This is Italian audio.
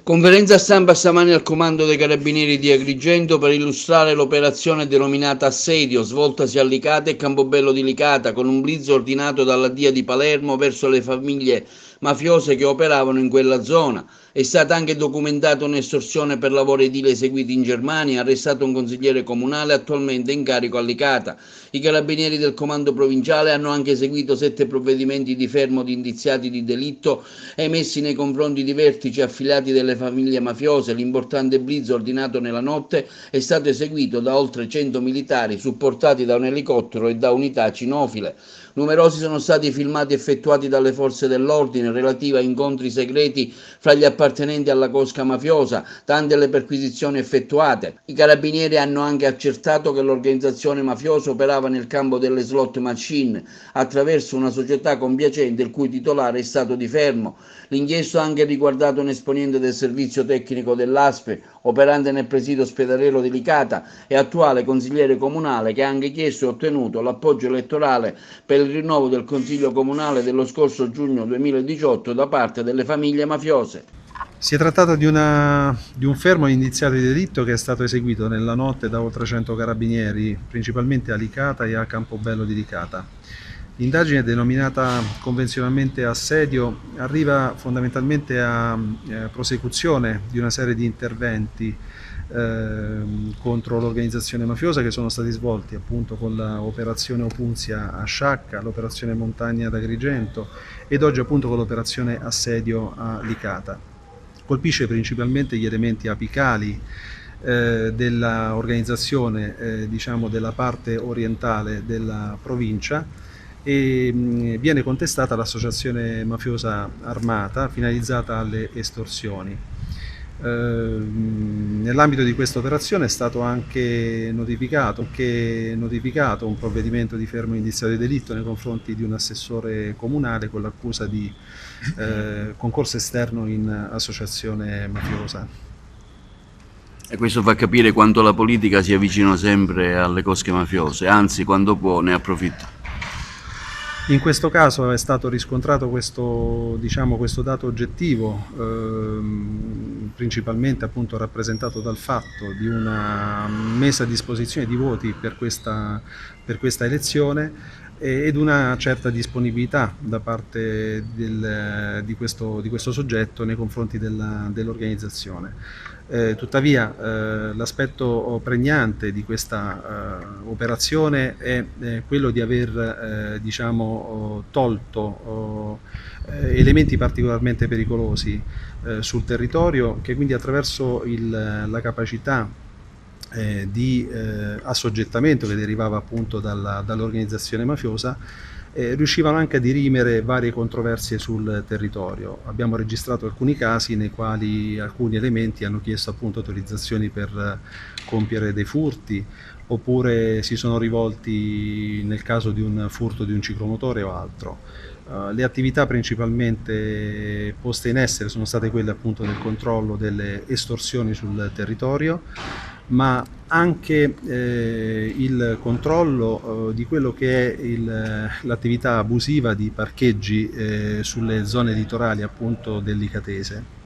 Conferenza stampa stamani al comando dei Carabinieri di Agrigento per illustrare l'operazione denominata Assedio, svoltasi a Licata e Campobello di Licata, con un blitz ordinato dalla DIA di Palermo verso le famiglie mafiose che operavano in quella zona. È stata anche documentata un'estorsione per lavori edili eseguiti in Germania, arrestato un consigliere comunale attualmente in carico a Licata. I carabinieri del comando provinciale hanno anche eseguito 7 provvedimenti di fermo di indiziati di delitto emessi nei confronti di vertici affiliati delle famiglie mafiose. L'importante blitz ordinato nella notte è stato eseguito da oltre 100 militari supportati da un elicottero e da unità cinofile. Numerosi sono stati i filmati effettuati dalle forze dell'ordine relativi a incontri segreti fra gli appartenenti alla cosca mafiosa, tante le perquisizioni effettuate. I carabinieri hanno anche accertato che l'organizzazione mafiosa operava nel campo delle slot machine attraverso una società compiacente il cui titolare è stato di fermo. L'inchiesta ha anche riguardato un esponente del servizio tecnico dell'ASPE, operante nel presidio ospedaliero di Licata e attuale consigliere comunale, che ha anche chiesto e ottenuto l'appoggio elettorale per il rinnovo del Consiglio Comunale dello scorso giugno 2018 da parte delle famiglie mafiose. Si è trattato di un fermo indiziato di delitto che è stato eseguito nella notte da oltre 100 carabinieri, principalmente a Licata e a Campobello di Licata. L'indagine, denominata convenzionalmente assedio, arriva fondamentalmente a prosecuzione di una serie di interventi contro l'organizzazione mafiosa che sono stati svolti appunto con l'operazione Opunzia a Sciacca, l'operazione Montagna ad Agrigento ed oggi appunto con l'operazione Assedio a Licata. Colpisce principalmente gli elementi apicali dell'organizzazione diciamo della parte orientale della provincia e viene contestata l'associazione mafiosa armata finalizzata alle estorsioni. Nell'ambito di questa operazione è stato anche notificato un provvedimento di fermo indiziato di delitto nei confronti di un assessore comunale con l'accusa di concorso esterno in associazione mafiosa. E questo fa capire quanto la politica sia vicino sempre alle cosche mafiose, anzi quando può ne approfitta. In questo caso è stato riscontrato questo dato oggettivo, principalmente appunto rappresentato dal fatto di una messa a disposizione di voti per questa elezione ed una certa disponibilità da parte di questo soggetto nei confronti dell'organizzazione. Tuttavia l'aspetto pregnante di questa operazione è quello di aver tolto elementi particolarmente pericolosi sul territorio, che quindi attraverso la capacità di assoggettamento che derivava appunto dall'organizzazione mafiosa riuscivano anche a dirimere varie controversie sul territorio. Abbiamo registrato alcuni casi nei quali alcuni elementi hanno chiesto appunto autorizzazioni per compiere dei furti, oppure si sono rivolti nel caso di un furto di un ciclomotore o altro. Le attività principalmente poste in essere sono state quelle appunto del controllo delle estorsioni sul territorio, ma anche il controllo di quello che è l'attività abusiva di parcheggi sulle zone litorali appunto del Licatese.